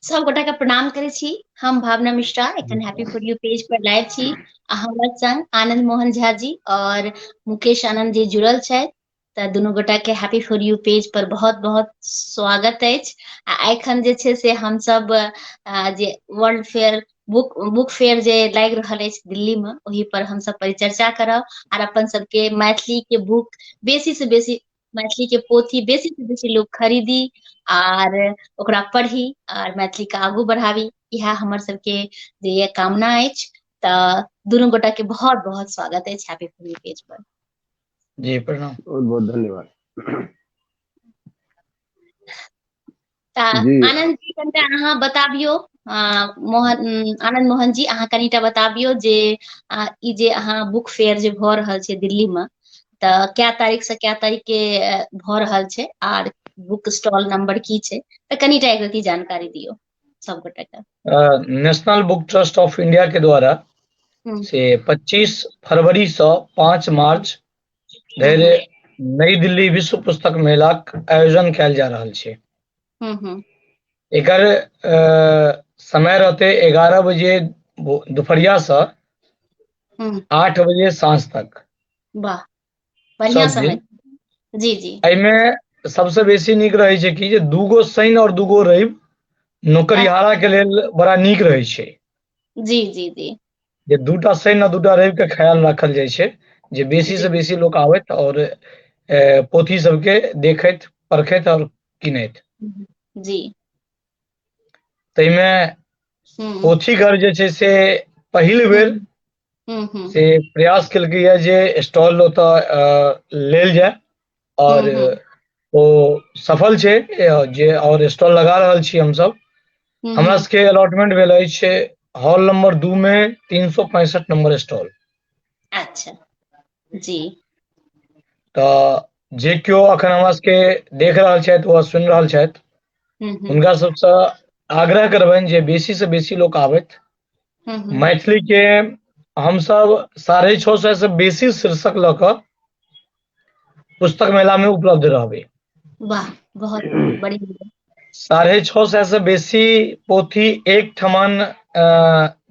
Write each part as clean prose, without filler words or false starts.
सब गोटा के प्रणाम करे छी। हम भावना मिश्रा एखन happy for U page per live छी। हमर संग आनंद मोहन झा जी और मुकेश आनंद जी जुड़ल छथि। तऽ दुनू गोटा के हैप्पी फॉर यू पेज पर बहुत बहुत स्वागत अछि। एखन जे छै से हम सब जे वर्ल्ड फेयर बुक फेयर जे लागि रहल अछि दिल्ली में, ओही पर हम सब परिचर्चा करब और अपन सबके मैथिली के बुक बेसी से बेसी, मैथिली के पोथी बेसी से बेसी लोग खरीदी आर ओकरा पढ़ी और मैथिली के आगू बढ़ाबी, इएह हमर सबके जे ये कामना अछि। तऽ दुनू गोटा के बहुत बहुत स्वागत अछि हैप्पी फॉर यू पेज पर। जी प्रणाम, बहुत बहुत धन्यवाद। तऽ आनंद जी कनिटा अहाँ बताबियो, आनंद मोहन जी अहाँ कनिटा बताबियो जे ई जे अहाँ बुक फेयर जे भऽ रहल छै दिल्ली में, तऽ क्या तारीख से क्या तारीख के भऽ रहल छै आर बुक स्टॉल नंबर की छै, तऽ कनिटा एक रती जानकारी दियो सब गोटे के। National book trust of India के द्वारा से 25 फरवरी से 5 मार्च धरि नई दिल्ली विश्व पुस्तक मेलाक आयोजन कैल जा रहल छै। एकर समय रहते 11 बजे दोपहरिया से 8 बजे साँझ तक। वाह, बढ़िया सब समय। दिन जी जी। एहिमे सबसे बेसी नीक रहे छै कि जे 2 गो शनि और 2 गो रवि नौकरियारा के लेल बड़ा नीक रहे छै। जी जी जी। जे 2टा शनि और 2टा रवि के ख्याल राखल जाय छै, जे बेसी से बेसी लोग आबैत और पोथी सबके देखैत, परखैत और किनैत। जी। ताहिमे पोथी घर जे छै से पहिल बेर से प्रयास केलकैए जे स्टॉल ओतऽ लेल जाय, और ओ सफल छै जे, और स्टॉल लगा रहल छी हमसब। हमरा सबके अलॉटमेंट भेल अछि हॉल नंबर 2 में 365 नंबर स्टॉल। अच्छा जी। तऽ जे केओ अखन हमरा सबके देख रहल छथि वा सुनि रहल छथि, हुनका सबसँ आग्रह करबनि जे बेसी से बेसी लोक आबैथ। मैथिली के हमसब 650 से बेसी शीर्षक लऽ कऽ पुस्तक मेला में उपलब्ध रहबै। वाह, बहुत बढ़िया। 650 से बेसी पोथी एक ठमान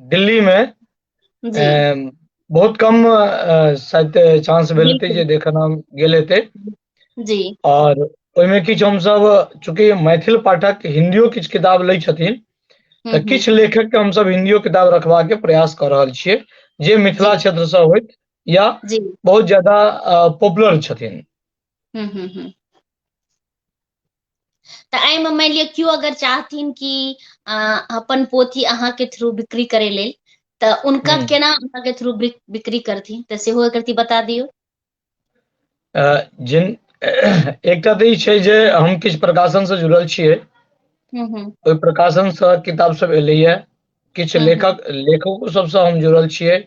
दिल्ली में जी बहुत कम शायद चांस भेल हेतै जे देखना गेल हेतै। जी। और ओहिमे किछु हमसब चूँकि मैथिल पाठक हिन्दियो किछु किताब लै छथिन, तऽ किछु लेखक के हमसब हिन्दियो किताब रखबाक के प्रयास कऽ रहल छियै, जे जी मिथिला क्षेत्र से होइत या जी। बहुत ज्यादा पॉपुलर छथिन। तऽ एहिमे मानि लिअ केओ अगर चाहथिन कि अपन पोथी अहाँके थ्रू बिक्री करे लेल, तऽ उनका केना अहाँके थ्रू बिक्री करथिन, तऽ सेहो एक रती बता दियौ। एकटा तऽ ई छै जे हम किछु प्रकाशन से जुड़ल छियै, ओहि प्रकाशन से किताब सब एलैया। किछु लेखको सबसँ हम जुड़ल छियै,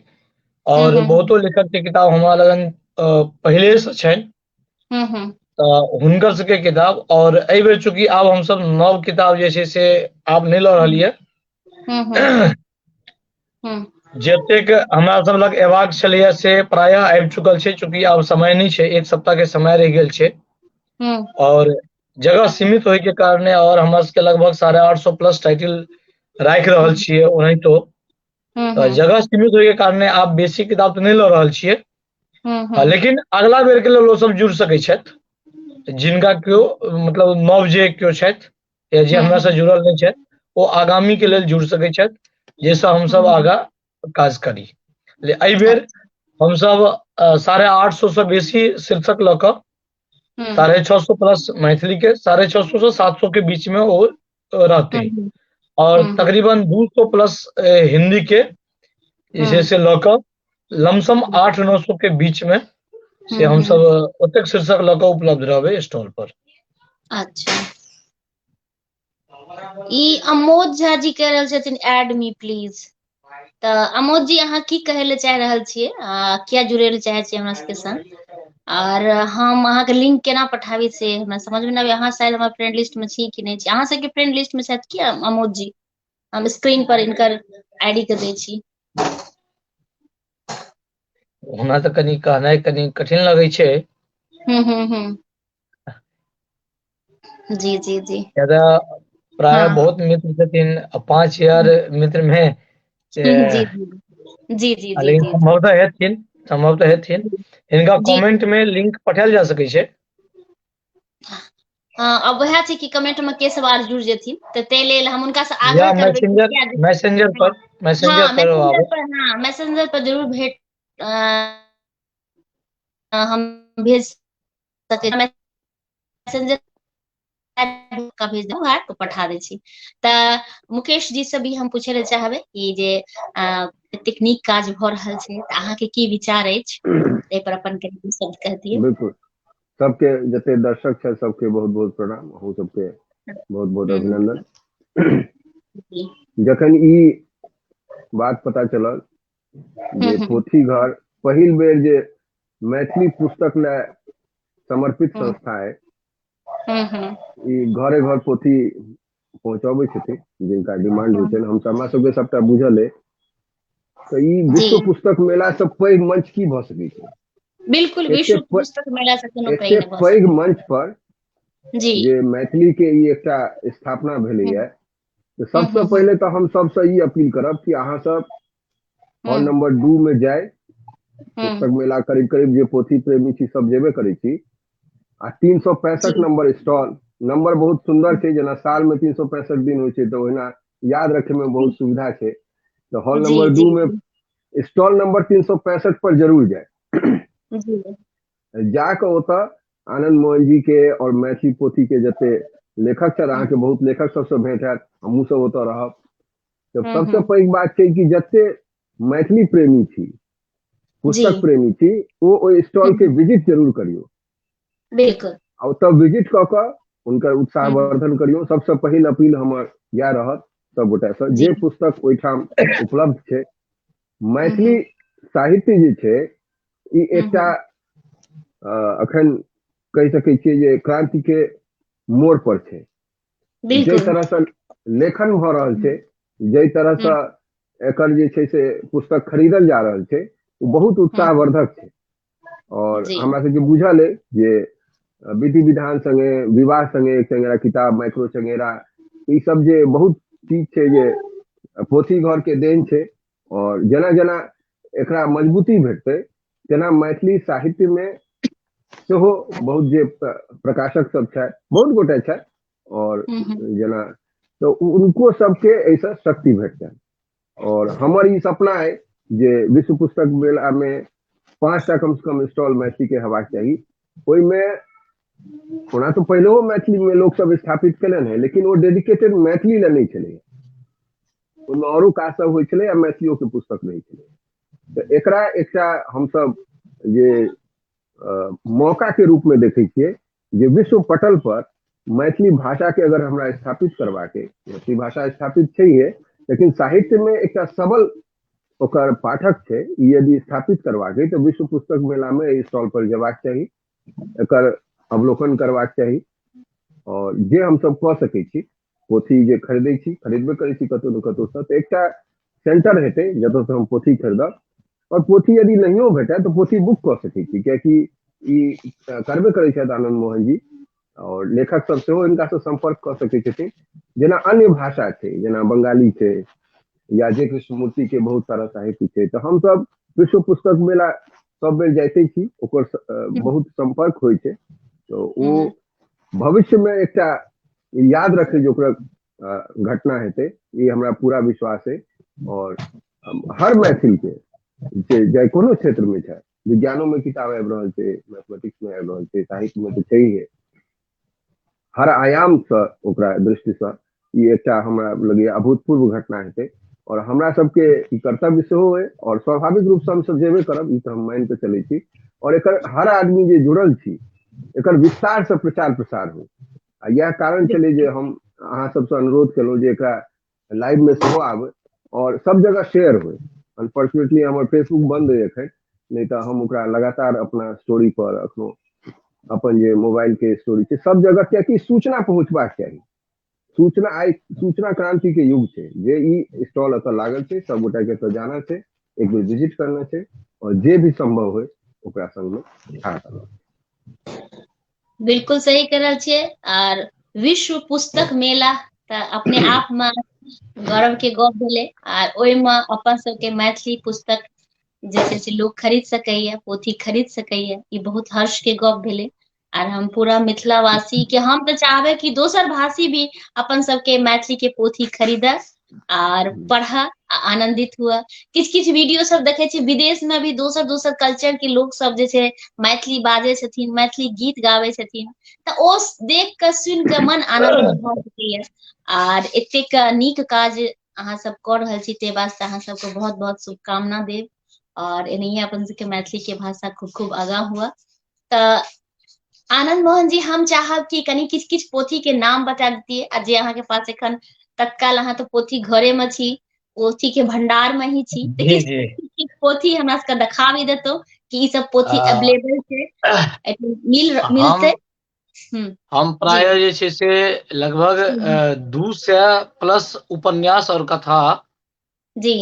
और बहुतो लेखक के किताब हमरा लगन पहिले से छनि। तऽ हुनकर सबके किताब, और एहि बेर चूंकि आब हमसब नव किताब जे छै से आब नहि लऽ रहलियै। जतेक हमरा सब लग एबाक छलैया से प्रायः आबि चुकल छै, चूंकि आब समय नहि छै, 1 सप्ताह के समय रहि गेल छै, और जगह सीमित होय के कारणे, और हमरा सबके लगभग 850 प्लस टाइटिल राखि रहल छियै ओनाहितो, तऽ जगह सीमित होय के कारणे आब बेसी किताब तऽ नहि लऽ रहल छियै। लेकिन अगला बेर के लेल ओ सब जुड़ सकै छथि, जिनका केओ मतलब नव जे केओ छथि, या जे हमरा से जुड़ल नहि छथि, ओ आगामी के लेल जुड़ सकै छथि, जाहिसँ हमसब आगाँ काज करी। एहि बेर हमसब 850 से बेसी शीर्षक लऽ कऽ 650 प्लस मैथिली के, 650 से 700 के बीच में वो रहते, और तकरीबन 200 प्लस हिंदी के जैसे लऽ कऽ लमसम 800-900 के बीच में से हम सब ओतेक शीर्षक लऽ कऽ उपलब्ध रहबै स्टॉल पर। अच्छा। ई अमोद झा जी कह रहल छथिन एड मी प्लीज, तऽ अमोद जी अहाँ की कहै लए चाहि रहल छियै, किया जुड़ै लए चाहे छियै हमरा सबके संग, और हम अहाँके लिंक केना पठाबी से हमरा समझ में नहि आबैया। अहाँ शायद हमर फ्रेंड लिस्ट में छी कि नहि छी, अहाँ सबके फ्रेंड लिस्ट में छथि कि अमोद जी? हम स्क्रीन पर इनकर आईडी के दै छी। हमरा तऽ कनि कहनाइ कनि कठिन लगै छै। जी जी जी प्राय हाँ बहुत मित्र छथिन, 5 मित्र में जी जी जी जी जी लेकिन जी जी संभवतः हेथिन इनका जी कमेंट में लिंक पठायल जा सकै छै। हाँ, अब वह छै कि कमेंट में के सवाल जुड़ जेथिन तो ते लेल हम उनका से आग्रह या करबै कि मैसेंजर किया मैसेंजर पर मैसेंजर हाँ पर मैसेंजर आबे। पर, हाँ मैसेंजर पर जरूर हम भेज सके, मैसेंजर का भेज दो है तो पठा दै छी। तऽ मुकेश जी से भी हम पूछे ले चाहबै कि जे एतेक नीक काज भ रहल छै तऽ अहाँके की विचार अछि एहि पर अपन कनि शब्द कह दियौ। बिल्कुल, सबके जते दर्शक छै सबके बहुत बहुत प्रणाम, अहूँ सबके बहुत बहुत अभिनंदन। जी जखन ई बात पता चलल जे पोथी घर पहिल बेर जे मैथिली पुस्तक ले समर्पित संस्था है, ई घरे घर पोथी पहुंचाबै छथिन जिनका डिमांड होइ छै, हम हमरा सबके सबटा बुझल है। तो ई जी विश्व पुस्तक मेला से पैघ मंच की भ सकै छै। बिल्कुल विश्व पुस्तक मेला से कोनो पैघ एते नहि भऽ पैघ सकैए। मंच पर जी जे मैथिली के ई एकटा स्थापना भेलैया, तो सबसे पहले तो हम सबसे ई अपील करब कि अहाँ सब हॉल नंबर 2 में जाए, पुस्तक मेला करीब करीब जे पोथी प्रेमी छी सब जेबे करै छी, आ 365 जी नंबर स्टॉल, नंबर बहुत सुंदर छै, जना साल में 365 दिन होइ छै तो ओहिना याद रखे में बहुत सुविधा छै। तो हॉल जी नंबर जी 2 में स्टॉल नंबर 365 पर जरूर जाए। जी जाके ओतऽ आनंद मोहन जी के और मैथिली पोथी के जते लेखक छथि, अहाँके बहुत लेखक सबसे भेंट हैत, हमहूँ सब ओतऽ रहब। तो सबसे पैघ बात छै कि जते मैथिली प्रेमी छी, जी पुस्तक प्रेमी छी, वो ओइ स्टॉल के विजिट जरूर करियो। बिल्कुल और तब विजिट क के उनकर उत्साहवर्धन करियो। सबसे पहिल अपील हमर इएह रहत सब गोटा से, जी जे पुस्तक ओइठाम उपलब्ध छै, मैथिली साहित्य जे छै ई एकटा अखन कहि सकै छियै जे क्रांति के मोड़ पर छै। जै बिल्कुल तरह से लेखन भ रहल छै, जै तरह से एकर जे छै से पुस्तक खरीदल जा रहल छै, वो बहुत उत्साहवर्धक छै। और जी हमरा सबके बुझल है जे विधि विधान संगे विवाह संगे एक चंगेरा किताब, माइक्रो चंगेरा, ई सब जे बहुत चीज छै जे पोथी घर के देन छै। और जेना जेना एकरा मजबूती भेटतै तेना मैथिली साहित्य में सेहो बहुत जे प्रकाशक सब छथि, बहुत गोटे छथि, और जना तो उनको सबके ऐसा शक्ति भेटतै। और हमर ई सपना है जे विश्व पुस्तक मेला में 5टा कम से कम स्टॉल मैथिली के हेबाक चाही। ओइमे ओना तो पहिलेहो मैथिली में लोक सब स्थापित केलनि है, लेकिन वो डेडिकेटेड मैथिली ले नहीं छलै, ओइमे औरो काज सब होइ छलै आ मैथिलियो के पुस्तक रहै छलै। तो एकरा एकटा हम सब जे मौका के रूप में देखे छियै जे विश्व पटल पर मैथिली भाषा के अगर हमरा स्थापित करबाक है, मैथिली भाषा स्थापित छैहे, लेकिन साहित्य में एकटा सबल ओकर पाठक छै, ई यदि स्थापित करबाक है तो विश्व पुस्तक मेला में एहि स्टॉल पर जेबाक चाही, एकर अवलोकन करबाक चाही। और जे हम सब कऽ सकै छी, पोथी जे खरीदै छी, खरीदबे करै छी कतौ न कतौ सँ, तऽ एकटा सेंटर हेतै जतऽ सँ हम पोथी खरीदब। और पोथी यदि नहियो भेटै तो पोथी बुक कऽ सकै छी, कियाकि ई करबे करै छथि आनंद मोहन जी, और लेखक सब सेहो इनका से संपर्क कऽ सकै छथिन। जेना अन्य भाषा छै, जेना बंगाली छै या जे कृष्णमूर्ति के बहुत सारा साहित्य छै, तो हम सब विश्व पुस्तक मेला सब बेर जाइते छी, ओकर बहुत संपर्क होइ छै। तो वो भविष्य में एकटा याद रखे जोकरक घटना हेतै, ये हमरा पूरा विश्वास है। और हर मैथिल के जे कोनो क्षेत्र में छै, विज्ञानों में किताब आबि रहल छै, मैथमेटिक्स में आबि रहल छै, साहित्य में तो छैहे, हर आयाम से ओकरा दृष्टि से ई एकटा हमरा लगैया अभूतपूर्व घटना हेतै। और हमरा सबके ई कर्तव्य सेहो है, और स्वाभाविक रूप से हम सब जेबे करब, ई तो हम मान के चलै छी। और एकर हर आदमी जे जुड़ल छी, एकर विस्तार से प्रचार प्रसार हो। यह कारण छलै जे हम अहाँ सबसे अनुरोध केलहुँ जे एकरा लाइव में सेहो आबै और सब जगह शेयर हो। अनफॉर्चुनेटली हमर फेसबुक बंद है एखन, नहीं तो हम ओकरा लगातार अपना स्टोरी पर अखनो अपन जे मोबाइल के स्टोरी छै सब जगह, कियाकि सूचना पहुंचबाक चाही। सूचना आइ सूचना क्रांति के युग छै, जे ई स्टॉल एतऽ लागल छै सब गोटा के एतऽ जाना छै, एक बेर विजिट करना छै, और जे भी संभव होय ओकरा संग में ठाढ़ करना। बिल्कुल सही कह रहल छियै। और विश्व पुस्तक मेला तऽ अपने आप में गौरव के गप भेलै। आर ओहिमे अपन सबके मैथिली पुस्तक जे छै से लोग खरीद सकैया, पोथी खरीद सकैया, ई बहुत हर्ष के गप भेलै। आर हम पूरा मिथिलावासी के हम तो चाहबे कि दोसर भाषी भी अपन सबके मैथिली के पोथी खरीदे आर पढ़ा, आनंदित हुआ। किछ किछ वीडियो सब देखे छी विदेश में भी दोसर दोसर कल्चर के लोग सब जे छै मैथिली बाजै छथिन, मैथिली गीत गाबै छथिन, तऽ ओ देख कऽ सुनि कऽ मन आनंदित भऽ सकैया। आर एतेक नीक काज अहाँ सब कऽ रहल छी, ते वास्ते अहाँ सबके बहुत बहुत शुभकामना देब। और एनाहिए अपन सबके मैथिली के भाषा खूब खूब आगाँ हुआ। तऽ आनंद मोहन जी, हम चाहब कि कनि किछ किछ पोथी के नाम बता दितियै, आ जे अहाँ के पास एखन तत्काल अहाँ तो पोथी घरे में छी, पोथी के भंडार में ही छी, तऽ जी किछ जी किछ पोथी हमरा सबके देखा भी देतौ कि ई सब पोथी आ, अवेलेबल छै, मिलतै। हम हम जी प्राय जे छै से लगभग 200+ उपन्यास और कथा जी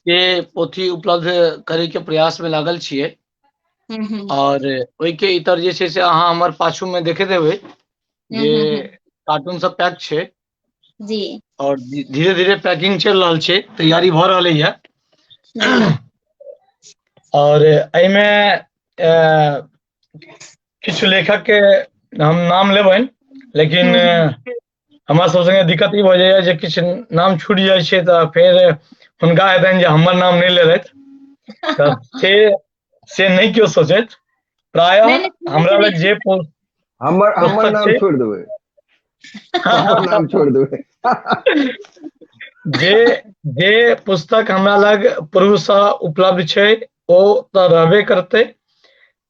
के पोथी उपलब्ध करे के प्रयास में लागल छियै। हम्म और ओहि के इतर जे छै से अहाँ हमर पाछू में देखैत हेबै जे कार्टून सब पैक छै, जी और धीरे धीरे पैकिंग चल रहल छै, तैयारी भऽ रहले है। जी और एहिमे किछु लेखक के हम नाम लेबनि, लेकिन हमरा सब संगे दिक्कत ई भऽ जाइए जे किछु नाम छूटि जाइ छै तऽ फेर हुनका हेतनि जे हमर नाम नहि लेलथि, तऽ से नहि केओ सोचैत। नहीं प्रायः नहीं हमरा नहीं लग जे हमर पुस्तक नाम छै छोड़ देबै, हमर नाम छोड़ देबै। जे जे पुस्तक हमरा लग पूर्व सँ उपलब्ध छै ओ तऽ रहबे करतै।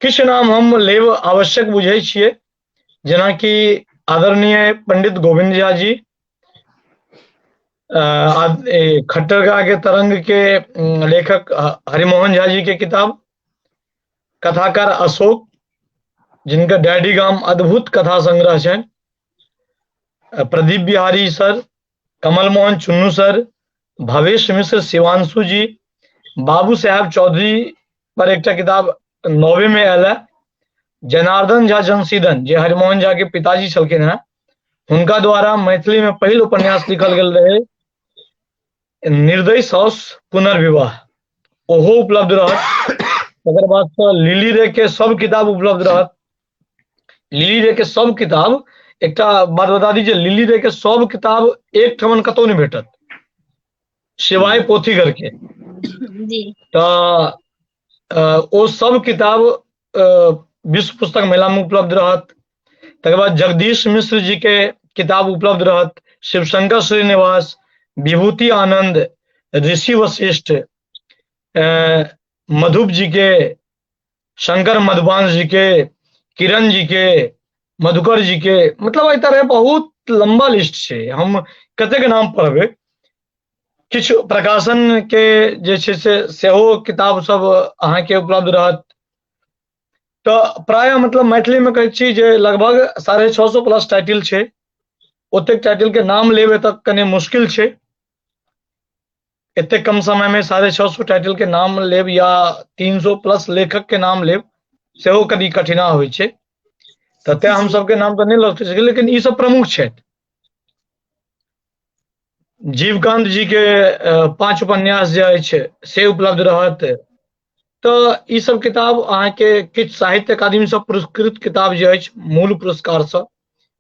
किछु नाम हम लेब आवश्यक बुझै छियै, जेनाकि आदरणीय पंडित गोविंद झा जी, खट्टरगा के तरंग के लेखक हरिमोहन झा जी के किताब, कथाकार अशोक जिनका डैडी गाम अद्भुत कथा संग्रह छनि, प्रदीप बिहारी सर, कमल मोहन चुन्नू सर, भवेश मिश्र शिवांशु जी, बाबू साहेब चौधरी पर एकटा किताब नौवे में आयल है, जनार्दन झा जनसीदन जे हरिमोहन झा के पिताजी छलखिन हैं, हुनका द्वारा मैथिली में पहिल उपन्यास लिखल गेल रहे निर्दयी साउस पुनर्विवाह, ओहो उपलब्ध रहत। तकर बाद से लिली रे के सब किताब उपलब्ध रहत। लिली रे के सब किताब, एकटा बात बता दी जे लिली रे के सब किताब एक ठमन कतौ नहीं भेटत, सिवाय पोथीगर के। जी तऽ ओ सब किताब विश्व पुस्तक मेला में उपलब्ध रहत। तकर बाद जगदीश मिश्र जी के किताब उपलब्ध रहत, शिवशंकर श्रीनिवास, विभूति आनंद, ऋषि वशिष्ठ, मधुप जी के, शंकर मधुबान जी के, किरण जी के, मधुकर जी के, मतलब एहि तरह बहुत लंबा लिस्ट छै, हम कतेक नाम पढ़बै। किछु प्रकाशन के जे छै से सेहो किताब सब अहाँके उपलब्ध रहत। तऽ प्राय मतलब मैथिली में कहै छी जे लगभग 650+ टाइटिल छै, ओतेक टाइटिल के नाम लेब एतऽ कने मुश्किल छै। एते कम समय में 650 टाइटिल के नाम लेब या 300+ लेखक के नाम लेब सेहो कनी कठिना होइ छै, तऽ तें हम जी सबके नाम तऽ नहीं लऽ सकै, लेकिन ई सब प्रमुख छै। जीवकांत जी के 5 उपन्यास जे अछि से उपलब्ध रहत। तऽ ई सब किताब अहाँके किछु साहित्य अकादमी सँ पुरस्कृत किताब जे अछि मूल पुरस्कार सँ,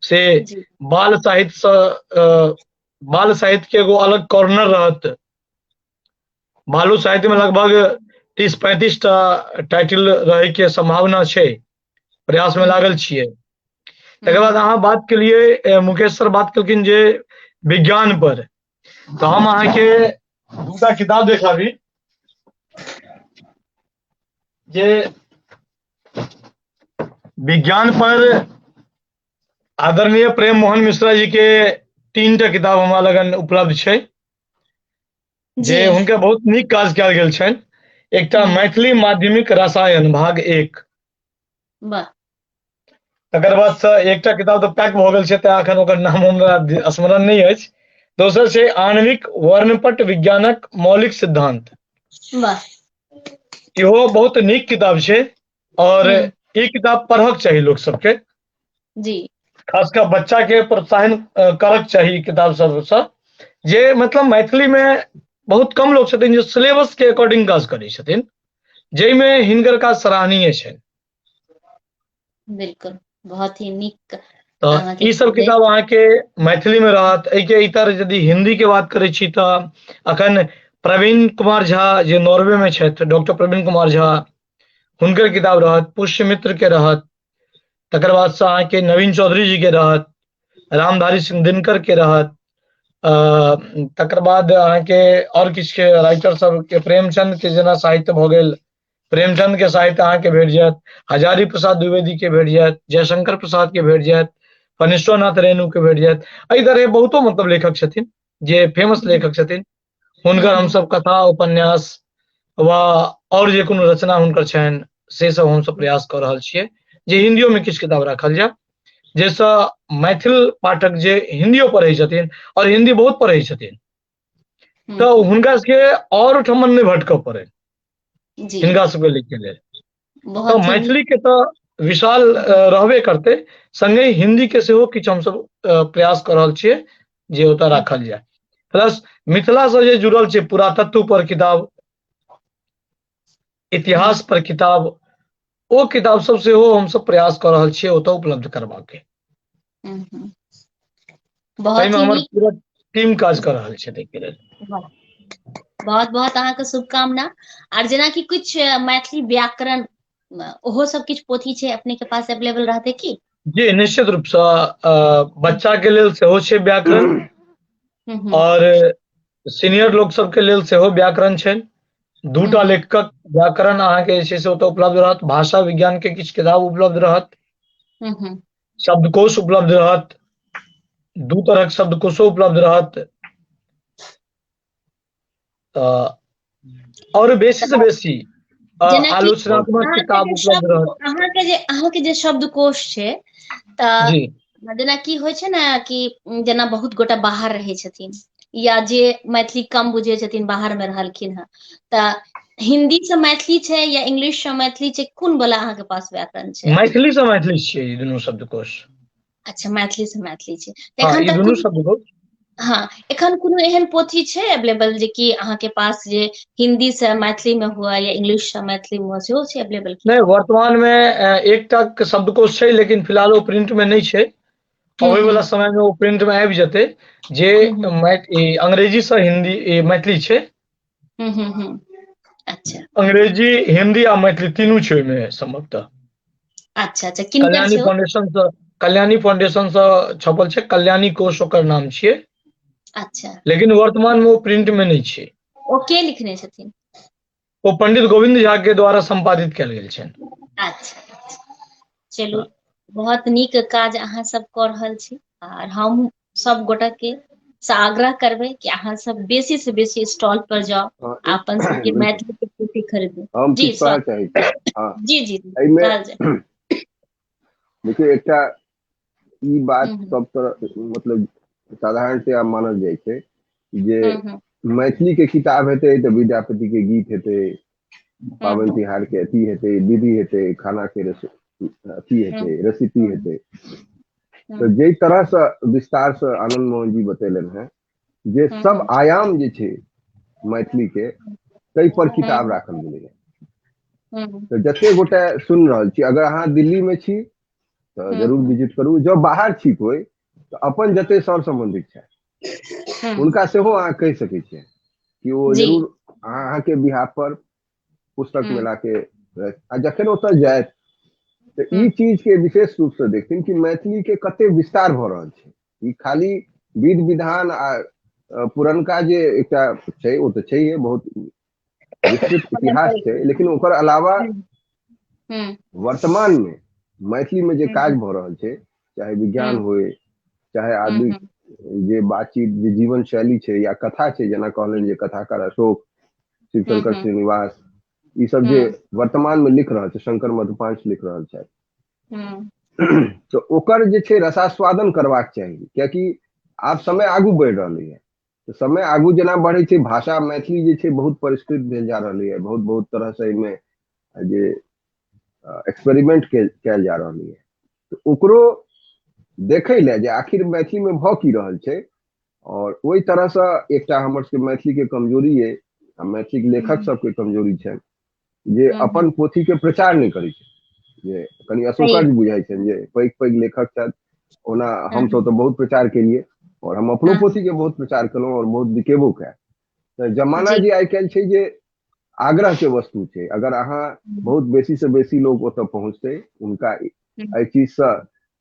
से जी बाल साहित्य सँ बाल साहित्य के एगो अलग कॉर्नर रहत। बालो साहित्य में लगभग 30-35 टा टाइटिल रहे के संभावना छै, प्रयास में लागल छियै। तकर बाद अहाँ बात केलिए, मुकेश सर बात केलखिन जे विज्ञान पर, तऽ हम अहाँके दूटा किताब देखाबी जे विज्ञान पर आदरणीय प्रेम मोहन मिश्रा जी के 3टा किताब हमरा लगन उपलब्ध छै, जे जी हुनके बहुत नीक काज कयल गेल छनि। एकटा मैथिली माध्यमिक रसायन भाग 1, वाह, तकर बाद से एकटा किताब तऽ पैक भऽ गेल छै, तें एखन ओकर नाम हमरा स्मरण नहीं अछि। दोसर छै आणविक वर्णपट विज्ञानक मौलिक सिद्धांत, वाह, इहो बहुत नीक किताब छै, और ई किताब पढ़क चाही लोक सबके। जी खासकर बच्चा के प्रोत्साहन करक चाहिए किताब सब जे मतलब मैथिली में बहुत कम लोग छथिन जो सिलेबस के अकॉर्डिंग काज करै छथिन जैमे हिनकर काज सराहनीय छै। बिल्कुल बहुत ही नीक तो ई सब किताब अहाँ के मैथिली में रहत। एहि के इतर यदि हिंदी के बात करै छी तो अखन प्रवीण कुमार झा जे नॉर्वे में छथि, डॉक्टर प्रवीण कुमार झा, हुनकर किताब रहत, पुष्यमित्र के रहत, तकर बाद से अहाँ के नवीन चौधरी जी के रहत, रामधारी सिंह दिनकर के रहत, तकर बाद अहाँ के और किछ के राइटर सब के प्रेमचंद के जेना साहित्य भ गेल, प्रेमचंद के साहित्य अहाँ के भेट जायत, हजारी प्रसाद द्विवेदी के भेट जायत, जयशंकर प्रसाद के भेट जायत, फणीश्वरनाथ रेणु के भेट जायत। एहि तरह बहुतो मतलब लेखक छथिन जे फेमस लेखक छथिन, हुनकर हम सब कथा उपन्यास वा और जे कोनो रचना हुनकर छनि से सब हम सब प्रयास कर रहल छियै जे हिंदियो में किछु किताब राखल जाय, जैसे मैथिल पाठक जे हिंदियो पढ़ै छथिन और हिंदी बहुत पढ़ै छथिन तो हुनका सबके और ठमन नहीं भटकऽ पड़े हिनका सबके लिखे लेल। तो मैथिली के तो विशाल रहबे करते, संगे हिंदी के सेहो किछु हम सब प्रयास कर रहल छियै जे ओतऽ राखल जाय। प्लस मिथिला से जे जुड़ल छै पुरातत्व पर किताब, इतिहास पर किताब, ओ किताब सब सेहो हम सब प्रयास कर रहल छियै ओतऽ उपलब्ध करबा के। बहुत ही हमर पूरा टीम काज कर रहल छै ताहि के लेल। बहुत बहुत अहाँके शुभकामना। आर जेना कि कुछ मैथिली व्याकरण ओहो सब किछु पोथी छै अपने के पास अवेलेबल रहते की? जी निश्चित रूप से बच्चा के लेल सेहो छै व्याकरण और सीनियर लोग सब के लेल सेहो व्याकरण छै। दूटा लेखक व्याकरण अहाँ के जे छै से ओतऽ उपलब्ध रहत, भाषा विज्ञान के किछु किताब उपलब्ध रहत, शब्दकोश उपलब्ध रहत, दू तरहक शब्दकोशो उपलब्ध रहत, और बेसी से बेसी आलोचनात्मक किताब उपलब्ध रहत। अहाँ के जे शब्दकोश छै त जेना की होइ छै ने कि जेना बहुत गोटा बाहर रहै छथिन या जे मैथिली कम बुझै छथिन बाहर में रहलखिन हँ, तऽ हिंदी से मैथिली छै या इंग्लिश से मैथिली छै, कोन वाला अहाँ के पास व्याकरण छै? मैथिली से मैथिली छियै ई दुनू शब्दकोश। अच्छा मैथिली से मैथिली छै। हाँ, ई दुनू शब्दकोश। हाँ, एखन कोनो एहन पोथी छै अवेलेबल जे कि अहाँ के पास जे हिंदी से मैथिली में हुआ या इंग्लिश से मैथिली में सेहो छै अवेलेबल? नहीं, वर्तमान में एकटा शब्दकोश छै लेकिन फिलहाल वो प्रिंट में नहीं छै। अबै वाला समय में वो प्रिंट में आबि जेतै जे अंग्रेजी से हिंदी मैथिली छै। अच्छा अंग्रेजी, हिंदी आ मैथिली तीनू छै ओहिमे संभवतः। अच्छा अच्छा, किनकर छै? कल्याणी फाउंडेशन से छपल छै, कल्याणी कोश ओकर नाम छियै। अच्छा, लेकिन वर्तमान में वो प्रिंट में नहीं छै। ओ के लिखने छथिन? वो पंडित गोविंद झा के द्वारा संपादित कयल गेल छनि। अच्छा, चलू बहुत नीक काज अहाँ सब कऽ रहल छी आर हम सब गोटा के से आग्रह करबै कि अहाँ सब बेसी से बेसी स्टॉल पर जाओ, अपन सबके मैथिली के पोथी खरीदू। हम जी किछु कहऽ चाहै छी। हाँ, जी जी एहिमे देखिए एकटा ई बात सब तरह मतलब साधारणतया मानल जाइ छै जे मैथिली के किताब हेतै तऽ विद्यापति के गीत हेतै, पाबनि तिहार के अथी हेतै, विधि हेतै, खाना के अथी हेतै, रेसिपी हेतै। तो जे तरह से विस्तार से आनंद मोहन जी बतेलनि हैं जे सब आयाम जे छै मैथिली के ताहि पर किताब राखल गेलै है। तो जते गोटे सुन रहल छी, अगर अहाँ दिल्ली में छी तो जरूर विजिट करू। जब बाहर छी कोई तो अपन जते सर सम्बंधिक छै उनका सेहो अहाँ कहि सकै छियै कि वो जरूर अहाँ के बिहाफ पर पुस्तक मेला के जखन ओतऽ जायत तो ई चीज के विशेष रूप से देखथिन कि मैथिली के कते विस्तार भ रहल छै। ई खाली विध विधान आ पुरनका जे एकटा छै ओ तो छैहे, बहुत विस्तृत इतिहास छै, लेकिन ओकर अलावा वर्तमान में मैथिली में जे काज भ रहल छै, चाहे विज्ञान होय, चाहे आदमी जे बातचीत जे जीवन शैली छै या कथा छै, जेना कहलनि जे कथाकार अशोक, शिवशंकर श्रीनिवास, ई सब जे वर्तमान में लिख रहल छै, शंकर मधुपांच लिख रहल छै, तो ओकर जे छै रसास्वादन करबाक चाही। कियाकि आब समय आगू बढ़ि रहलै है, तो समय आगू जेना बढ़े छै भाषा मैथिली जे छै बहुत परिष्कृत भेल जा रहलै है, बहुत बहुत तरह से एहिमे जे एक्सपेरिमेंट कयल जा रहलै है, तो ओकरो देखे ले जे आखिर मैथिली में भ की रहल छै। और ओहि तरह से एकटा हमर सबके मैथिली के कमजोरी है, मैथिली के लेखक सबके कमजोरी छै जे अपन पोथी के प्रचार नहीं करै छै, जे कनी असोकर्ज बुझाइ छै जे पैघ पैघ लेखक छथि, ओना हम सब तो बहुत प्रचार केलिए और हम अपनो पोथी के बहुत प्रचार केलहुँ और बहुत बिकेबो कैल। तो जमाना जे आइ काल्हि छै जे आग्रह के वस्तु छै, अगर अहाँ बहुत बेसी से बेसी लोग ओतऽ पहुँचते, उनका एहि चीज से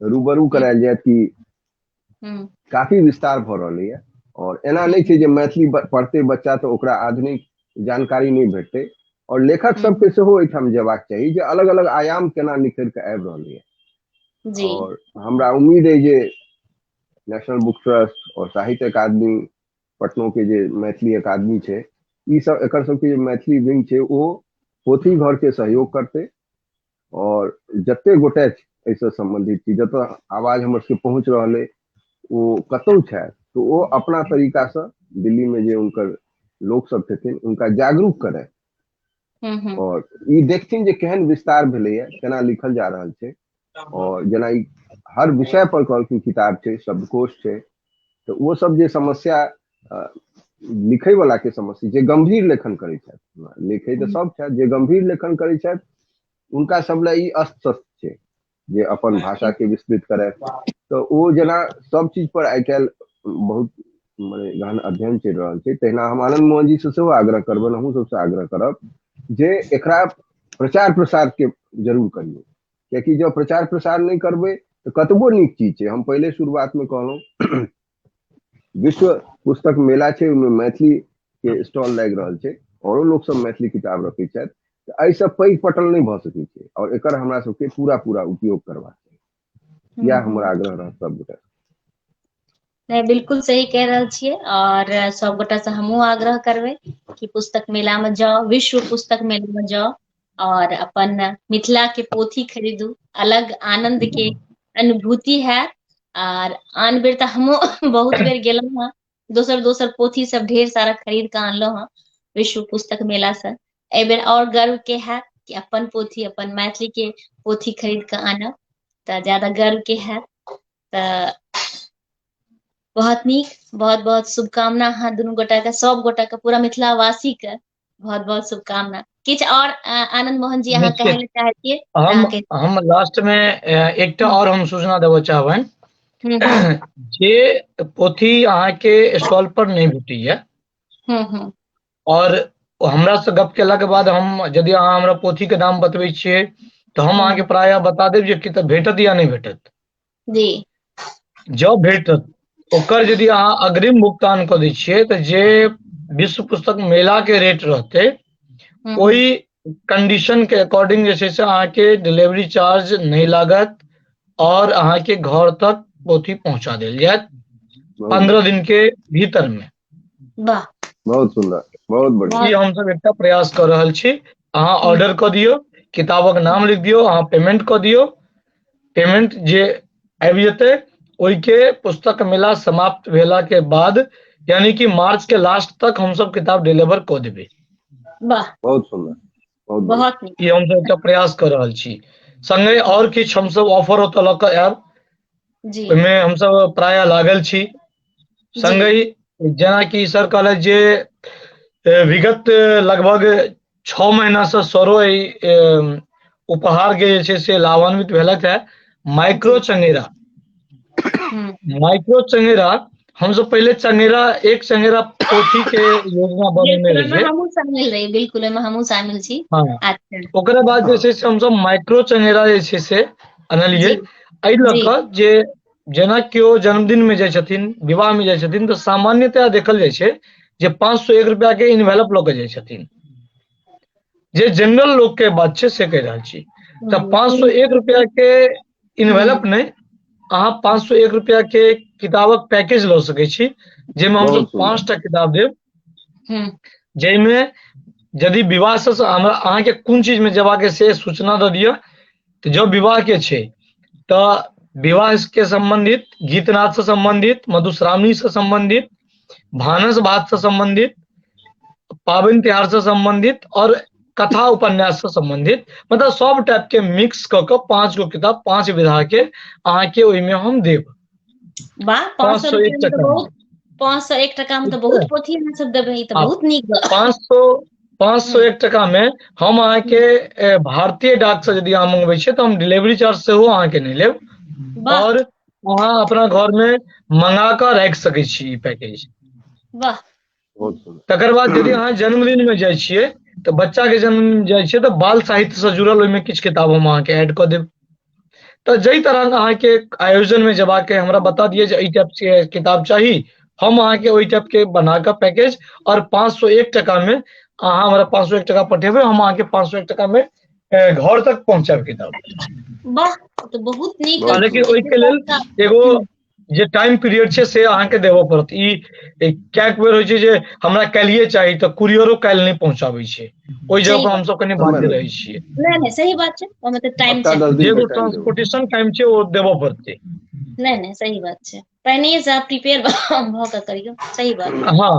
रूबरू करायल जायत कि काफी विस्तार भ रहलै है। और एना नहीं छै जे मैथिली पढ़ते बच्चा तो ओकरा आधुनिक जानकारी नहीं भेटते, और लेखक सबके सेहो एहिठाम जेबाक चाही जे अलग अलग आयाम केना निखरि के आबि रहलै है। और हमरा उम्मीद है जे नेशनल बुक ट्रस्ट और साहित्य अकादमी पटनो के जे मैथिली अकादमी छै, ई सब एकर सबके जे मैथिली विंग छै ओ पोथी घर के सहयोग करते, और जते गोटे एहिसँ संबंधित छी, जतऽ आवाज हमर सबके पहुँच रहल है वो कतौ छै, तो वो अपना तरीका से दिल्ली में जे उनकर लोग सब छथिन उनका जागरूक करे, और ई देखथिन जे केहन विस्तार भेलै है, केना लिखल जा रहल छै। और जेना ई हर विषय पर कहलखिन किताब छै, शब्दकोश छै, तो वो सब जे समस्या लिखै वाला के समस्या जे गंभीर लेखन करै छथि, लिखै तऽ सब छथि, जे गंभीर लेखन करै छथि उनका सब ला ई अस्त शस्त्र छै जे अपन भाषा के विस्तृत करे। तो वो जेना सब चीज पर आइ काल्हि बहुत माने गहन अध्ययन चलि रहल छै, तहिना हम आनंद मोहन जी से सेहो आग्रह करबनि, अहूँ सबसे आग्रह करब जे एकरा प्रचार प्रसार के जरूर करिए, कियाकि जब प्रचार प्रसार नहीं करबै तो कतबो नीक चीज छै। हम पहले शुरुआत में कहलहुँ विश्व पुस्तक मेला छै, ओहिमे मैथिली के स्टॉल लागि रहल छै, औरो लोग सब मैथिली किताब रखै छथि, तो एहिसँ पैघ पटल नहीं भ सकै छै, और एकर हमरा सबके पूरा पूरा उपयोग करबाक चाही। यह हमर आग्रह रहत सब गोटे। नहीं, बिल्कुल सही कह रहल छियै, और सब गोटा से हमहूँ आग्रह करबै कि पुस्तक मेला में जाओ, विश्व पुस्तक मेला में जाओ और अपन मिथिला के पोथी खरीदू, अलग आनंद के अनुभूति है। और आन बेर तऽ हमहूँ बहुत बेर गेलहुँ हँ, दोसर दोसर पोथी सब ढेर सारा खरीद के आनलहुँ हँ विश्व पुस्तक मेला से। एहि बेर और गर्व के है कि अपन पोथी, अपन मैथिली के पोथी खरीद के आनब, तऽ ज्यादा गर्व के है। तऽ बहुत नीक, बहुत बहुत शुभकामना अहाँ दुनू गोटा के, सब गोटा के, पूरा मिथिलावासी के बहुत बहुत शुभकामना। किछ और आनंद मोहन जी अहाँ कहे ले चाहतियै? हम लास्ट में एकटा और हम सूचना देबऽ चाहबनि जे पोथी अहाँ के स्टॉल पर नहीं भेटैया, और हमरा से गप केला के बाद हम यदि अहाँ हमरा पोथी के नाम बतबै छियै तो हम अहाँ के प्रायः बता देब जे किताब भेटत या नहीं भेटत जी। जब भेटत ओकर यदि अहाँ अग्रिम भुगतान कर दै छियै तो जे विश्व पुस्तक मेला के रेट रहते ओहि कंडीशन के अकॉर्डिंग जे छै से अहाँ के डिलीवरी चार्ज नहीं लागत, और अहाँ के घर तक पोथी पहुंचा देल जायत 15 दिन के भीतर में। वाह, बहुत सुंदर, बहुत बढ़िया। ई हम सब एकटा प्रयास कर रहल छी। अहाँ ऑर्डर कर दियो, किताबक नाम लिख दियो, अहाँ पेमेंट कर दियो, पेमेंट जे आबि जेतै ओहि के पुस्तक मेला समाप्त भेला के बाद, यानी कि मार्च के लास्ट तक हम सब किताब डिलीवर कर देबै। वाह, बहुत सुंदर, बहुत नीक। ई हम सब एकटा प्रयास कर रहल छी। संगे और किछ हम सब ऑफर ओतऽ लऽ कऽ आयब, ओहिमे हम सब प्रायः लागल छी। संगे जेना कि सर कहलथि जे विगत लगभग 6 महीना से सरो उपहार के जे छै से लाभान्वित भेलथि है। माइक्रो चंगेरा, माइक्रो चंगेरा हम सब पहले चंगेरा, एक चंगेरा पोथी के योजना बनेने रहिए, हमहूँ शामिल रही, बिल्कुल हमहूँ शामिल छी। ओकरा बाद जे छै से हम सब माइक्रो चंगेरा जे छै से अनलियै, एहि लऽ कऽ जे जेना केओ जन्मदिन में जाइ छथिन, विवाह में जाइ छथिन, तो सामान्यतः देखल जाइ छै जे 501 रुपया के इन्वेलप लऽ के जाइ छथिन। जे जनरल लोग के बात छै से कहि रहल छी, तऽ 501 रुपया के इन्वेलप नहीं, अहाँ 501 रुपया के किताबक पैकेज लऽ सकै छी, जाहिमे हम सब 5टा किताब देब, जाहिमे यदि विवाह से अहाँ के कोन चीज में जेबाक से सूचना दऽ दिअ। तो जब विवाह के छै तऽ विवाह के संबंधित, गीतनाद से संबंधित, मधुश्रावणी से संबंधित, भानस भात से संबंधित, पाबनि त्योहार से संबंधित, और कथा उपन्यास से संबंधित, मतलब सब टाइप के मिक्स क के 5 गो किताब 5 विधा के अहाँ के ओहि में हम देब। वाह, 500 501 रुपया में तो टका बहुत, 501 टका में तो बहुत पोथी अहाँ सब देबै, ई तो बहुत नीक बा। 501 टका में हम अहाँ के भारतीय डाक से यदि अहाँ मंगबै छियै तो हम डिलीवरी चार्ज सेहो अहाँ के नहीं लेब, वाह और अहाँ अपना घर में मंगा कर राख सकै छी ई पैकेज। वाह, बहुत सुंदर। तकर बाद यदि अहाँ जन्मदिन में जाइ छियै तो बच्चा के जन्मदिन में जाइ छियै तो बाल साहित्य से जुड़ल ओहिमे किछु किताब हम अहाँ के ऐड कऽ देब। तो जई तरह अहाँ के आयोजन में जबा के हमरा बता दिए जे ई टाइप के किताब चाहिए, हम अहाँ के ओई टाइप के बना के पैकेज, और 501 टका में अहाँ हमरा 501 टका पठेबै, हम अहाँ के 501 टका में घर तक पहुंचाब किताब। वाह, तो बहुत नीक। बहुत लेकिन ओहि के लेल एगो जे टाइम पीरियड छै से अहाँ के देबो पड़त। ई कएक बेर होइ छै जे हमरा काल्हिए चाही तो कुरियरो काल्हि नहीं पहुंचाबै छै, ओहि जगह पर हम सब कनी बाध्य रहै छियै। नहीं सही बात छै, ओमे तो टाइम हफ्ता छै, 10 दिन जे के वो टाइम देबो। ट्रांसपोर्टेशन टाइम छै वो देबो पड़तै। नहीं सही बात छै, पहिने से आप प्रिपेयर भ के करियो, सही बात। हाँ,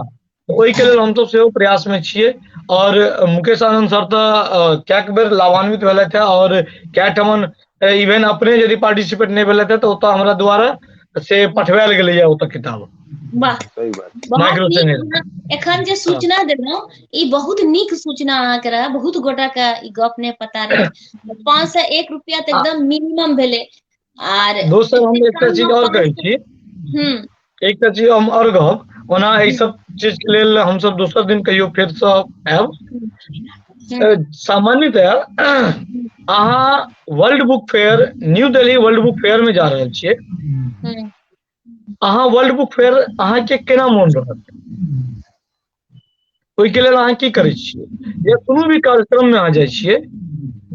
ओहि के लेल हम सब सेहो प्रयास में छियै। और मुकेश आनंद सर तो कएक बेर लाभान्वित भेलथि है, और कए ठमन इवेन अपने यदि पार्टिसिपेट नहीं भेलथि है तो ओतऽ हमरा द्वारा से पठवायल गेलै ओतऽ किताब। वाह, सही बात। बहुत माइक्रो नीक। चैनल एखन जे सूचना देलहुँ ई बहुत नीक सूचना अहाँ के रहा, बहुत गोटा के ई गप नहीं पता रहे। 501 रुपया तो एकदम मिनिमम भेले। आर दोसर हम एकटा चीज और कहै छी, एकटा चीज हम और कहब, ओना एहि सब चीज के लेल हम सब दोसर दिन कहियो फेर से आयब। सामान्यतः अहाँ world book fair, new Delhi world book fair में जा रहल छियै, अहाँ वर्ल्ड बुक फेयर अहाँ के केना मोन रहत? ओहि के लेल अहाँ की करै छियै? या कोनो भी कार्यक्रम में अहाँ जाइ छियै,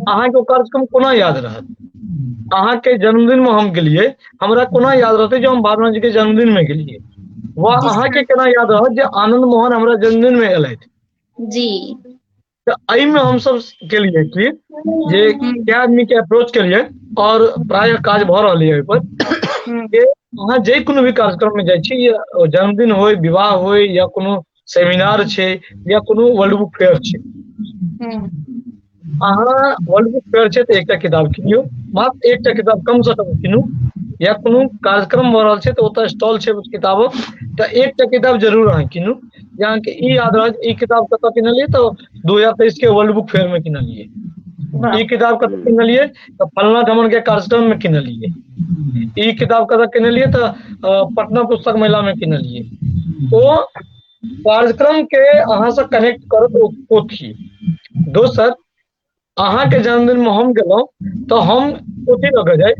अहाँ के कार्यक्रम कोना याद रहत? अहाँ के जन्मदिन में हम गेलियै, हमरा कोना याद रहते जो हम भावना जी के जन्मदिन में गेलियै? वह अहाँ के केना याद रहत जे आनंद मोहन हमरा जन्मदिन में एलथि? जी। तो एहि में हम सब केलियै कि जे कए आदमी के अप्रोच केलियै, और प्राय काज भ रहलै है पर कि अहाँ जे कोनो भी कार्यक्रम में जाइ छी, या जन्मदिन होय, विवाह होय, या कोनो सेमिनार छै, या कोनो वर्ल्ड बुक फेयर छै, अहाँ वर्ल्ड बुक फेयर छै तो एकटा किताब किनियो, मात्र एकटा किताब कम से कम किनू। या कोनो कार्यक्रम भ रहल छै तो ओतऽ स्टॉल छै किताबक, तो एकटा किताब जरूर अहाँ किनू। जे अहाँ के ई याद रहत ई किताब कतऽ किनलियै तो 2023 के वर्ल्ड बुक फेयर में किनलियै। ई किताब कतऽ किनलियै तो फलना ठमन के कार्यक्रम में किनलियै। ई किताब कतऽ किनलियै तो पटना पुस्तक मेला में किनलियै। ओ कार्यक्रम के अहाँ से कनेक्ट करत ओ पोथी। दोसर, अहाँ के जन्मदिन में हम गेलहुँ तो हम पोथी लऽ के जाय,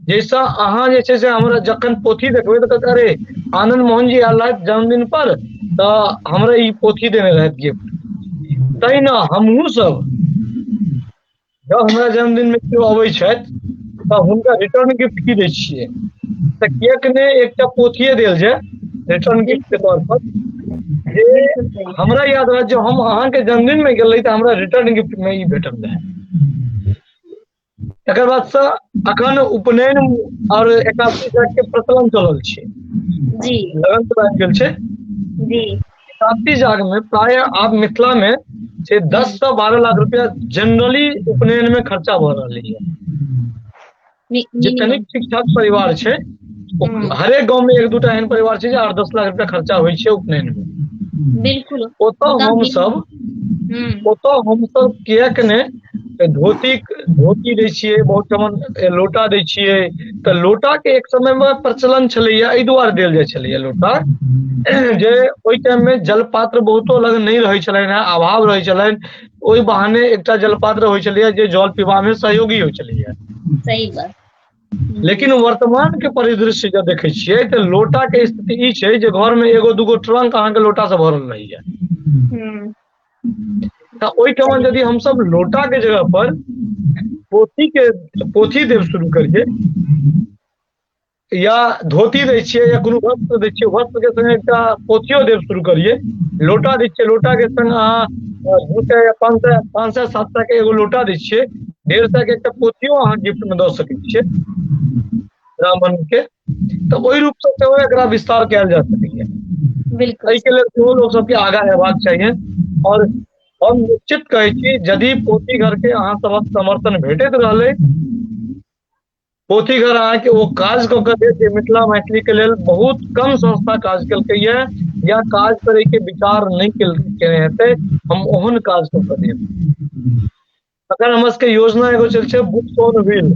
जैसा अहाँ जे छै से हमरा जखन पोथी देखबै तो कहते अरे आनंद मोहन जी आयल रहथि जन्मदिन पर तो हमरा ई पोथी देने रहथि गिफ्ट। तहिना हमहूँ सब जब हमरा जन्मदिन में केओ अबै छथि तो हुनका रिटर्न गिफ्ट की दै छियै? तो किएक ने एकटा पोथिये देल जाय रिटर्न गिफ्ट के तौर पर, जे हमरा याद रहत जो हम अहाँ के जन्मदिन में गेल रही तो हमरा रिटर्न गिफ्ट में ई भेटल रहे। तकर बाद से अखन उपनयन और एकादशी जाग के प्रचलन चलल छै, जी लगन तो आबि गेल छै। जी। एकादशी जाग में प्राय आब मिथिला में से 10 से 12 लाख रुपया जनरली उपनयन में खर्चा भ रहलै है। जे कनिक ठीक ठाक परिवार छै, हरेक गांव में एक दूटा एहन परिवार छै जे 8-10 लाख रुपया खर्चा होइ छै उपनयन में। बिल्कुल। ओतऽ हम सब किएक ने धोती दै छियै, बहुत ठमन लोटा दै छियै। तऽ लोटा के एक समय में प्रचलन छलैया, एहि दुआरे देल जाइ छलैया लोटा जे ओहि टाइम में जलपात्र बहुतो लग नहीं रहै छलनि हैं, अभाव रहै छलनि। ओहि बहाने एकटा जलपात्र होइ छलैया जे जल पीबा में सहयोगी होइ छलैया। सही बात। लेकिन वर्तमान के परिदृश्य जब देखै छियै तो लोटा के स्थिति ई छै जे घर में एगो दूगो ट्रंक अहाँ के लोटा से भरल रहैया। तो ओहि ठमन यदि हम सब लोटा के जगह पर पोथी देव शुरू करिए, या धोती दै छियै, या कोनो वस्त्र दै छियै, वस्त्र के संग एकटा पोथियो देव शुरू करिए। लोटा दै छियै, लोटा के संग अहाँ 200 या 500 700 के एगो लोटा दै छियै, 150 के एकटा पोथियो अहाँ गिफ्ट में दऽ सकै छियै ब्राह्मण के। तो ओहि रूप से सेहो एकरा विस्तार कयल जा सकैया। एहि के लेल सेहो लोग सबके आगाँ हेबाक चाहिए। और हम निश्चित कहै छी यदि पोथी घर के अहाँ सबक समर्थन भेटैत रहलै, पोथी घर अहाँके ओ काज कऽ के देत जे मिथिला मैथिली के लेल बहुत कम संस्था काज केलकैए या काज करे के विचार नहीं केने हेतै, हम ओहन काज कऽ के देब। अखन हमर सबके योजना एगो चल छै बुक्स ऑन व्हील,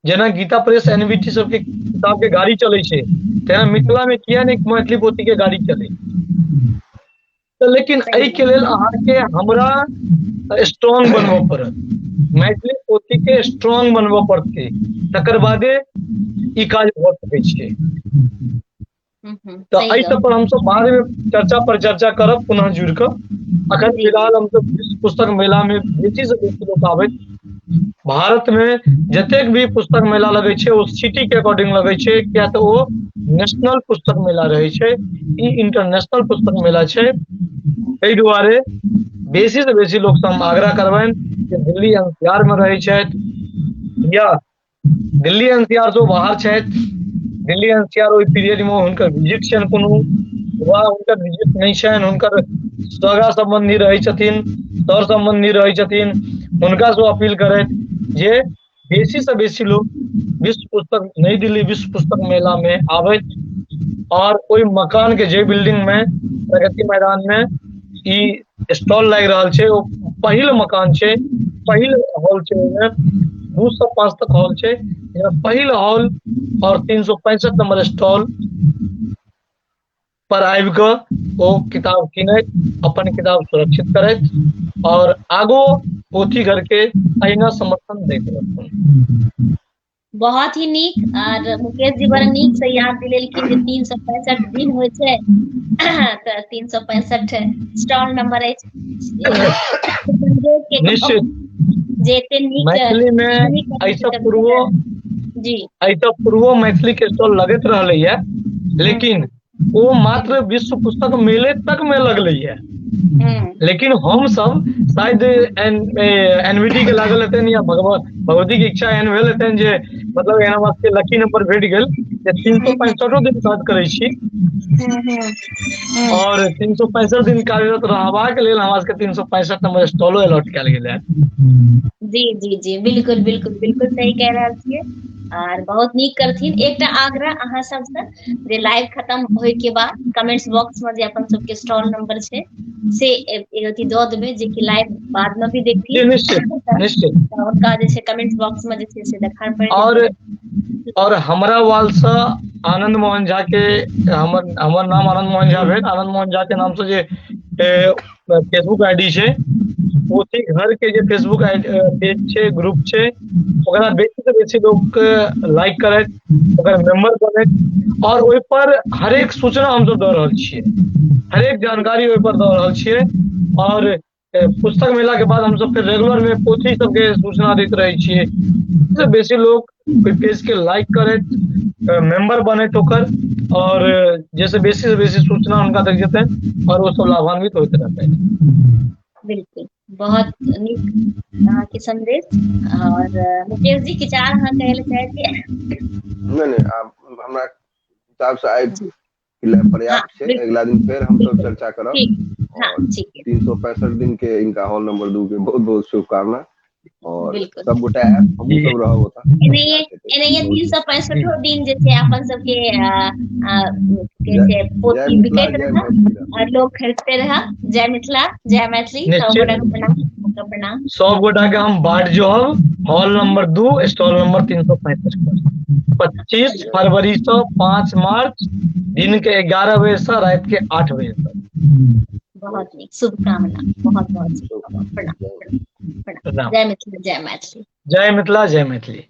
जेना गीता प्रेस एनवीटी सबके किताब के गाड़ी चलै छै, तेना मिथिला में किया नहीं मैथिली पोथी के गाड़ी चले। तो लेकिन एहि के लेल अहाँके हमरा स्ट्रॉन्ग बनबऽ पड़त, मैथिली पोथी के स्ट्रॉन्ग बनबऽ पड़तै, तकर बादे ई काज भऽ सकै छै। तो एहि सब पर हम सब बाद में चर्चा करब पुनः जुड़ कऽ। अखन फिलहाल हम सब विश्व पुस्तक मेला में बेसी से बेसी लोग आबैत, भारत में जतेक भी पुस्तक मेला लगे छै ओ सिटी के अकॉर्डिंग लगे छै, किया तऽ ओ नेशनल पुस्तक मेला रहे छै, ई इंटरनेशनल पुस्तक मेला छै। एहि दुआरे बेसी से बेसी लोग से हम आग्रह करबनि कि दिल्ली एनसीआर में रहे छथि या दिल्ली एनसीआर से बाहर छथि, दिल्ली एनसीआर ओहि पीरियड में हुनकर विजिट छनि कोनो वा हुनकर विजिट नहीं छनि, हुनकर सगा संबंधी रहे छथिन, सर संबंधी रहे छथिन, हुनका से अपील करैत जे बेसी से बेसी लोग विश्व पुस्तक नई दिल्ली विश्व पुस्तक मेला में आबैत और ओहि मकान के जे बिल्डिंग में प्रगति मैदान में ई स्टॉल लागि रहल छै ओ पहिल मकान छै, पहिल हॉल छै, ओहिमे 2 से 5 तक हॉल छै, पहिल हॉल और 365 नंबर स्टॉल पर आबि कऽ ओ किताब कीनैत, अपन किताब सुरक्षित करैत और आगो पोथी घर के अहिना समर्थन दैत रहथुन। बहुत ही नीक। और मुकेश जी बड़ा नीक से याद दिलेलखिन जे 365 दिन होय छै तऽ 365 स्टॉल नंबर अछि। निश्चित जे एते नीक मैथिली में ऐसा पूर्व मैथिली के स्टॉल लगैत रहलै है, लेकिन वो मात्र विश्व पुस्तक मेले तक में लगलै है। लेकिन हम सब शायद एनवीटी के लागल हेतैन या भगवती के इच्छा एहन भेल हेतैन जे मतलब यहाँ वास्ते लकी नंबर भेट गेल जे 365 दिन काज करै छी और 365 दिन कार्यरत रहबाक लेल हमरा सबके 365 नंबर स्टॉलो अलॉट कयल गेल है। जी जी जी बिल्कुल बिल्कुल बिल्कुल सही कह रहल छियै। और बहुत नीक करथिन। एकटा आग्रह अहाँ सबसे जे लाइव खत्म होय के बाद कमेंट्स बॉक्स में जे अपन सबके स्टॉल नंबर छै से अथी दऽ देबै जे कि लाइव बाद में भी देखथिन। निश्चित उनका जे छै कमेंट्स बॉक्स में जे छै से देखार पड़े। और हमरा वाल से आनंद मोहन झा के हमर नाम आनंद मोहन झा भेल, आनंद मोहन झा के नाम से जे फेसबुक आईडी छै पोथी घर के जे फेसबुक पेज छै ग्रुप छै ओकरा बेसी से बेसी लोग लाइक करैत, ओकर मेंबर बनैत और ओहि पर हरेक सूचना हम सब दऽ रहल छियै, हरेक जानकारी ओहि पर दऽ रहल छियै। और पुस्तक मेला के बाद हम सब फिर रेगुलर में पोथी सबके सूचना दैत रहे छियै। सबसे बेसी लोग पेज के लाइक करैत, मेंबर बनैत ओकर और जैसे बेसी से बेसी सूचना उनका तक जेतै और वो सब लाभान्वित होते रहते हैं। बिल्कुल बहुत नीक अहाँके संदेश। और मुकेश जी किचार अहाँ कहै लए चाहै छियै? नहीं आब हमरा हिसाब से आइ पर्याप्त छै। अगला दिन फिर हम सब चर्चा करब। और 365 दिन के इनका हॉल नंबर 2 के बहुत बहुत शुभकामना और सब गोटा हम सब रहब ओता। एनहिए 365 दिन जे छै अपन सबके के छै पोथी बिकैत रहत और लोग खरीदते रह। जय मिथिला जय मैथिली। सब गोटा के हम बाट जोहब हॉल नंबर 2 स्टॉल नंबर 365 पर 25 फरवरी से 5 मार्च दिन के 11 बजे से रात के 8 बजे तक। बहुत नीक शुभकामना। बहुत बहुत शुभकामना। प्रणाम। जय मिथिला जय मैथिली। जय मिथिला जय मैथिली।